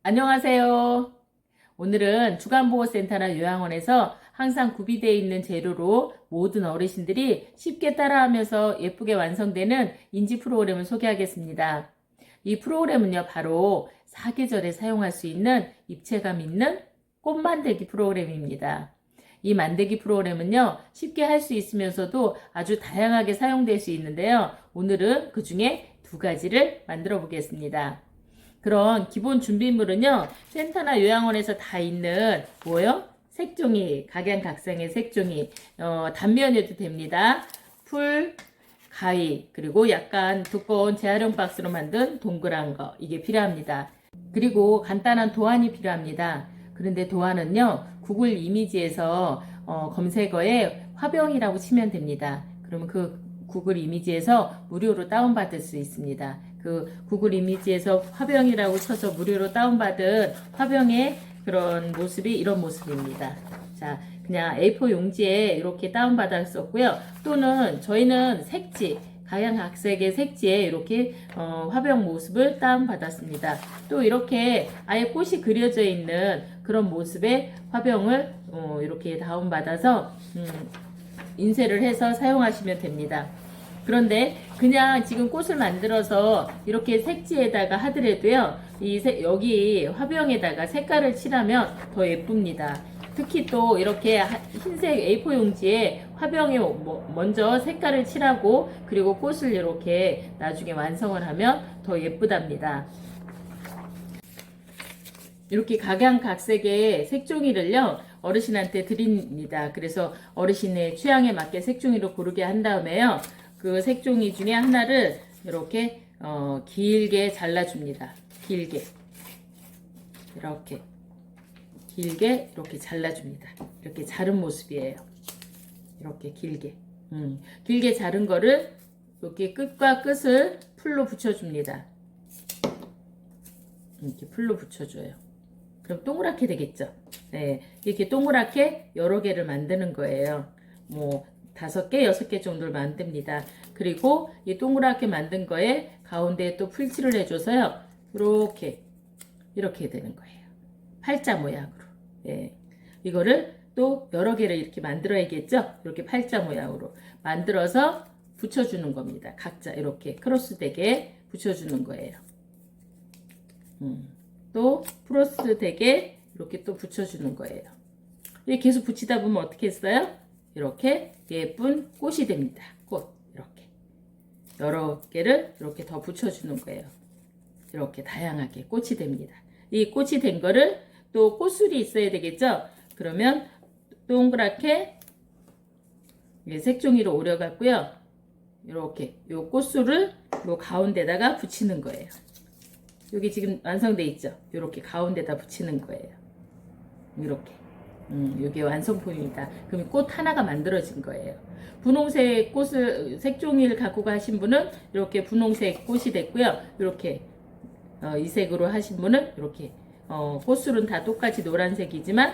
안녕하세요. 오늘은 주간보호센터나 요양원에서 항상 구비되어 있는 재료로 모든 어르신들이 쉽게 따라하면서 예쁘게 완성되는 인지 프로그램을 소개하겠습니다. 이 프로그램은요, 바로 사계절에 사용할 수 있는 입체감 있는 꽃 만들기 프로그램입니다. 이 만들기 프로그램은요, 쉽게 할 수 있으면서도 아주 다양하게 사용될 수 있는데요. 오늘은 그 중에 두 가지를 만들어 보겠습니다. 그런 기본 준비물은요, 센터나 요양원에서 다 있는 뭐요? 색종이, 각양각색의 색종이, 단면이어도 됩니다. 풀, 가위, 그리고 약간 두꺼운 재활용 박스로 만든 동그란 거, 이게 필요합니다. 그리고 간단한 도안이 필요합니다. 그런데 도안은요, 구글 이미지에서 검색어에 화병이라고 치면 됩니다. 그러면 그 구글 이미지에서 무료로 다운받을 수 있습니다. 그 구글 이미지에서 화병이라고 쳐서 무료로 다운받은 화병의 그런 모습이 이런 모습입니다. 자, 그냥 A4 용지에 이렇게 다운받았었고요. 또는 저희는 색지, 각양각색의 색지에 이렇게 화병 모습을 다운받았습니다. 또 이렇게 아예 꽃이 그려져 있는 그런 모습의 화병을 이렇게 다운받아서 인쇄를 해서 사용하시면 됩니다. 그런데 그냥 지금 꽃을 만들어서 이렇게 색지에다가 하더라도요, 여기 화병에다가 색깔을 칠하면 더 예쁩니다. 특히 또 이렇게 흰색 A4 용지에 화병에 먼저 색깔을 칠하고 그리고 꽃을 이렇게 나중에 완성을 하면 더 예쁘답니다. 이렇게 각양각색의 색종이를요, 어르신한테 드립니다. 그래서 어르신의 취향에 맞게 색종이를 고르게 한 다음에요, 그 색종이 중에 하나를 이렇게 길게 잘라줍니다. 길게 이렇게 잘라줍니다. 이렇게 자른 모습이에요. 이렇게 길게 길게 자른 거를 이렇게 끝과 끝을 풀로 붙여줍니다. 이렇게 풀로 붙여줘요. 그럼 동그랗게 되겠죠. 네, 이렇게 동그랗게 여러 개를 만드는 거예요. 뭐 5개, 6개 정도를 만듭니다. 그리고 이 동그랗게 만든 거에 가운데에 또 풀칠을 해줘서요, 이렇게 되는 거예요. 팔자 모양으로. 예. 이거를 또 여러 개를 이렇게 만들어야겠죠? 이렇게 팔자 모양으로 만들어서 붙여주는 겁니다. 각자 이렇게 크로스되게 붙여주는 거예요. 또 크로스되게 이렇게 또 붙여주는 거예요. 이렇게 계속 붙이다 보면 어떻게 했어요? 이렇게 예쁜 꽃이 됩니다. 꽃 이렇게 여러 개를 이렇게 더 붙여주는 거예요. 이렇게 다양하게 꽃이 됩니다. 이 꽃이 된 거를 또 꽃술이 있어야 되겠죠? 그러면 동그랗게 색종이로 오려갖고요, 이렇게 요 꽃술을 요 가운데다가 붙이는 거예요. 여기 지금 완성돼 있죠? 이렇게 가운데다 붙이는 거예요. 이렇게. 이게 완성품입니다. 그럼 꽃 하나가 만들어진 거예요. 분홍색 색종이를 갖고 가신 분은 이렇게 분홍색 꽃이 됐고요. 이렇게 이 색으로 하신 분은 이렇게 꽃술은 다 똑같이 노란색이지만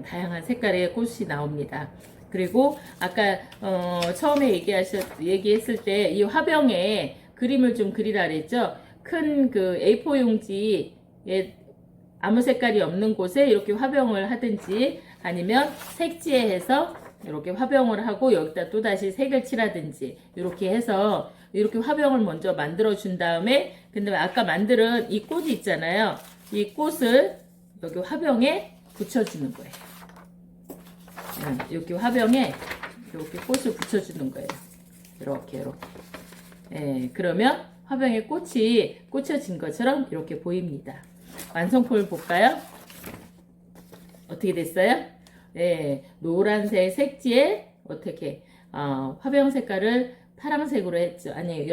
다양한 색깔의 꽃이 나옵니다. 그리고 아까 처음에 얘기했을 때 이 화병에 그림을 좀 그리라 그랬죠. 큰 그 A4 용지에 아무 색깔이 없는 곳에 이렇게 화병을 하든지 아니면 색지에 해서 이렇게 화병을 하고 여기다 또 다시 색을 칠하든지 이렇게 해서 이렇게 화병을 먼저 만들어 준 다음에, 근데 아까 만든 이 꽃이 있잖아요. 이 꽃을 여기 화병에 붙여주는 거예요. 이렇게 화병에 이렇게 꽃을 붙여주는 거예요. 이렇게. 예, 그러면 화병에 꽃이 꽂혀진 것처럼 이렇게 보입니다. 완성품을 볼까요? 어떻게 됐어요? 네, 노란색 색지에 어떻게 화병 색깔을 파란색으로 했죠. 아니,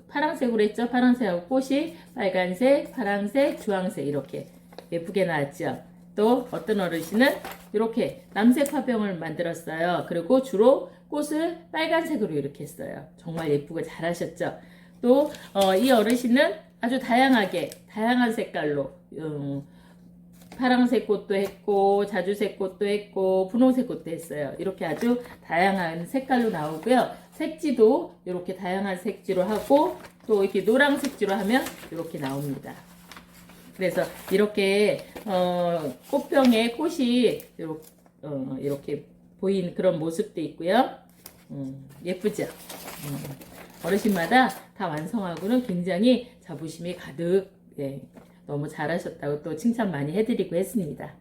파란색으로 했죠. 파란색하고 꽃이 빨간색, 파란색, 주황색 이렇게 예쁘게 나왔죠. 또 어떤 어르신은 이렇게 남색 화병을 만들었어요. 그리고 주로 꽃을 빨간색으로 이렇게 했어요. 정말 예쁘고 잘하셨죠. 또 이 어르신은 아주 다양한 색깔로 파란색 꽃도 했고 자주색 꽃도 했고 분홍색 꽃도 했어요. 이렇게 아주 다양한 색깔로 나오고요. 색지도 이렇게 다양한 색지로 하고 또 이렇게 노란색지로 하면 이렇게 나옵니다. 그래서 이렇게 꽃병에 꽃이 이렇게 보이는 그런 모습도 있고요. 예쁘죠? 어르신마다 다 완성하고는 굉장히 자부심이 가득, 예, 너무 잘하셨다고 또 칭찬 많이 해드리고 했습니다.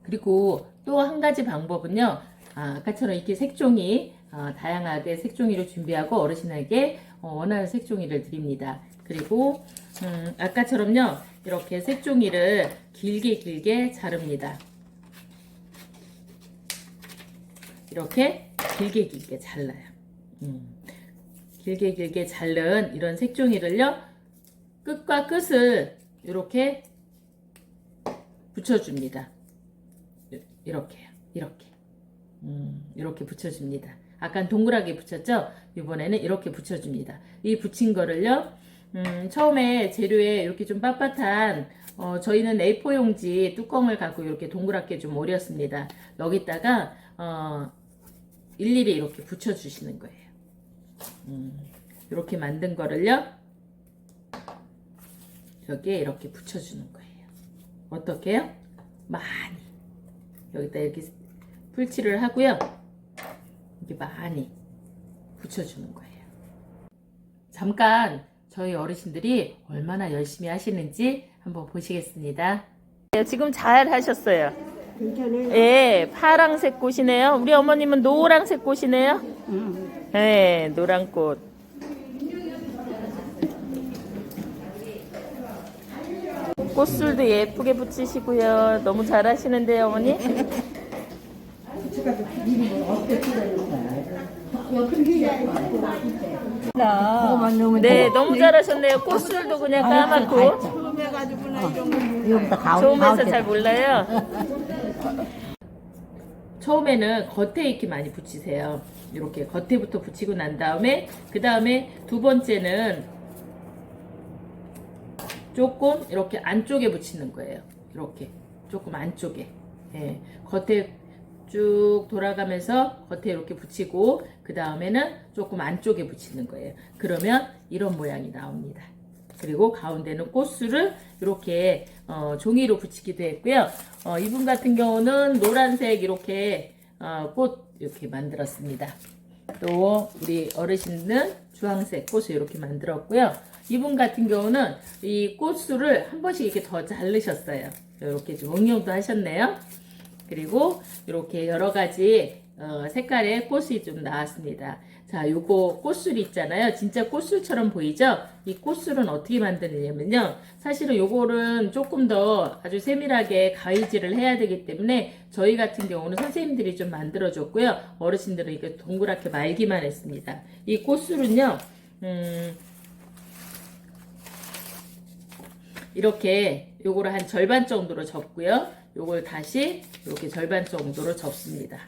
그리고 또 한 가지 방법은요, 아까처럼 이렇게 색종이, 다양하게 색종이를 준비하고 어르신에게 원하는 색종이를 드립니다. 그리고 아까처럼요, 이렇게 색종이를 길게 자릅니다. 이렇게 길게 잘라요. 길게 자른 이런 색종이를요, 끝과 끝을 이렇게 붙여줍니다. 이렇게요. 이렇게 붙여줍니다. 아까 동그랗게 붙였죠? 이번에는 이렇게 붙여줍니다. 이 붙인 거를요, 처음에 재료에 이렇게 좀 빳빳한, 저희는 A4 용지 뚜껑을 갖고 이렇게 동그랗게 좀 오렸습니다. 여기다가, 일일이 이렇게 붙여주시는 거예요. 이렇게 만든 거를요, 여기에 이렇게 붙여주는 거예요. 어떻게 해요? 많이. 여기다 이렇게 풀칠을 하고요. 이렇게 많이 붙여주는 거예요. 잠깐 저희 어르신들이 얼마나 열심히 하시는지 한번 보시겠습니다. 지금 잘 하셨어요. 예, 파랑색 꽃이네요. 우리 어머님은 노란색 꽃이네요. 예, 노란 꽃. 꽃술도 예쁘게 붙이시고요. 너무 잘하시는데요, 어머니. 네, 너무 잘하셨네요. 꽃술도 그냥 까맣고. 처음에서 잘 몰라요. 처음에는 겉에 이렇게 많이 붙이세요. 이렇게 겉에부터 붙이고 난 다음에 그 다음에 두 번째는 조금 이렇게 안쪽에 붙이는 거예요. 이렇게 조금 안쪽에, 예, 겉에 쭉 돌아가면서 겉에 이렇게 붙이고 그 다음에는 조금 안쪽에 붙이는 거예요. 그러면 이런 모양이 나옵니다. 그리고 가운데는 꽃술을 이렇게 종이로 붙이기도 했고요. 이분 같은 경우는 노란색 이렇게 꽃 이렇게 만들었습니다. 또 우리 어르신은 주황색 꽃을 이렇게 만들었고요. 이분 같은 경우는 이 꽃술을 한 번씩 이렇게 더 자르셨어요. 이렇게 좀 응용도 하셨네요. 그리고 이렇게 여러 가지 색깔의 꽃이 좀 나왔습니다. 자, 요거 꽃술 있잖아요. 진짜 꽃술처럼 보이죠? 이 꽃술은 어떻게 만드느냐면요. 사실은 요거는 조금 더 아주 세밀하게 가위질을 해야 되기 때문에 저희 같은 경우는 선생님들이 좀 만들어줬고요. 어르신들은 이렇게 동그랗게 말기만 했습니다. 이 꽃술은요, 이렇게 요거를 한 절반 정도로 접고요. 요걸 다시 이렇게 절반 정도로 접습니다.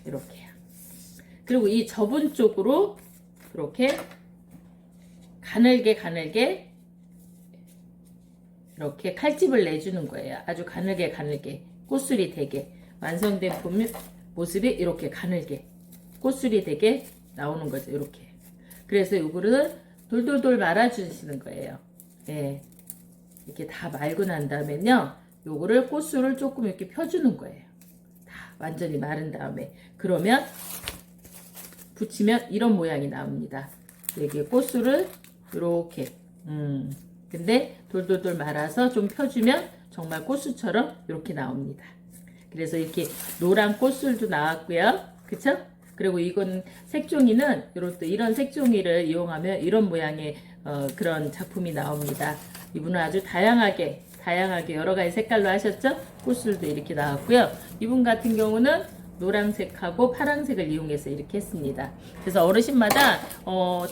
이렇게요. 그리고 이 접은 쪽으로 이렇게 가늘게 이렇게 칼집을 내주는 거예요. 아주 가늘게 꽃술이 되게 완성된 모습이 이렇게 가늘게 꽃술이 되게 나오는 거죠. 이렇게. 그래서 요거를 돌돌돌 말아주시는 거예요. 예. 이렇게 다 말고 난 다음에는요, 요거를 꽃술을 조금 이렇게 펴주는 거예요. 다 완전히 마른 다음에. 그러면 붙이면 이런 모양이 나옵니다. 여기 꽃술을 이렇게 근데 돌돌돌 말아서 좀 펴주면 정말 꽃술처럼 이렇게 나옵니다. 그래서 이렇게 노란 꽃술도 나왔고요. 그쵸? 그리고 이건 색종이는 이런 색종이를 이용하면 이런 모양의 그런 작품이 나옵니다. 이분은 아주 다양하게 여러 가지 색깔로 하셨죠? 꽃술도 이렇게 나왔고요. 이분 같은 경우는 노란색하고 파란색을 이용해서 이렇게 했습니다. 그래서 어르신마다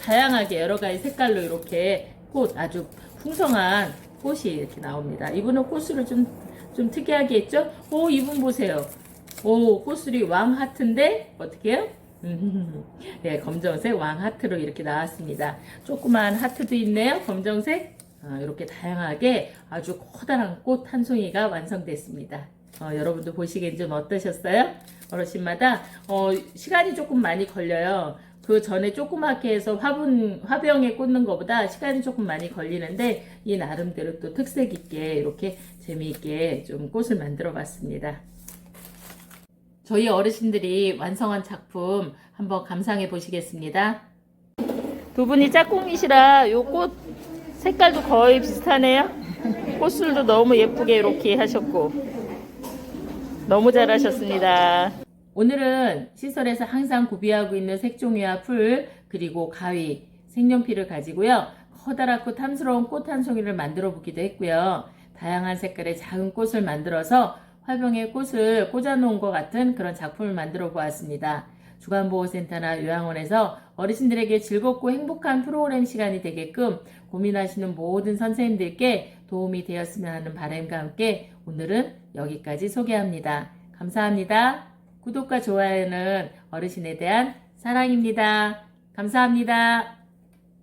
다양하게 여러 가지 색깔로 이렇게 꽃, 아주 풍성한 꽃이 이렇게 나옵니다. 이분은 꽃술을 좀 특이하게 했죠? 오, 이분 보세요. 오, 꽃술이 왕하트인데 어떻게 해요? 네, 검정색 왕하트로 이렇게 나왔습니다. 조그만 하트도 있네요. 검정색. 이렇게 다양하게 아주 커다란 꽃 한 송이가 완성됐습니다. 여러분도 보시기엔 좀 어떠셨어요? 어르신마다 시간이 조금 많이 걸려요. 그 전에 조그맣게 해서 화병에 꽂는 것보다 시간이 조금 많이 걸리는데 이 나름대로 또 특색 있게 이렇게 재미있게 좀 꽃을 만들어 봤습니다. 저희 어르신들이 완성한 작품 한번 감상해 보시겠습니다. 두 분이 짝꿍이시라 요 꽃 색깔도 거의 비슷하네요. 꽃술도 너무 예쁘게 이렇게 하셨고 너무 잘하셨습니다. 오늘은 시설에서 항상 구비하고 있는 색종이와 풀 그리고 가위, 색연필을 가지고요. 커다랗고 탐스러운 꽃 한 송이를 만들어 보기도 했고요. 다양한 색깔의 작은 꽃을 만들어서 화병에 꽃을 꽂아 놓은 것 같은 그런 작품을 만들어 보았습니다. 주간보호센터나 요양원에서 어르신들에게 즐겁고 행복한 프로그램 시간이 되게끔 고민하시는 모든 선생님들께 도움이 되었으면 하는 바람과 함께 오늘은 여기까지 소개합니다. 감사합니다. 구독과 좋아요는 어르신에 대한 사랑입니다. 감사합니다.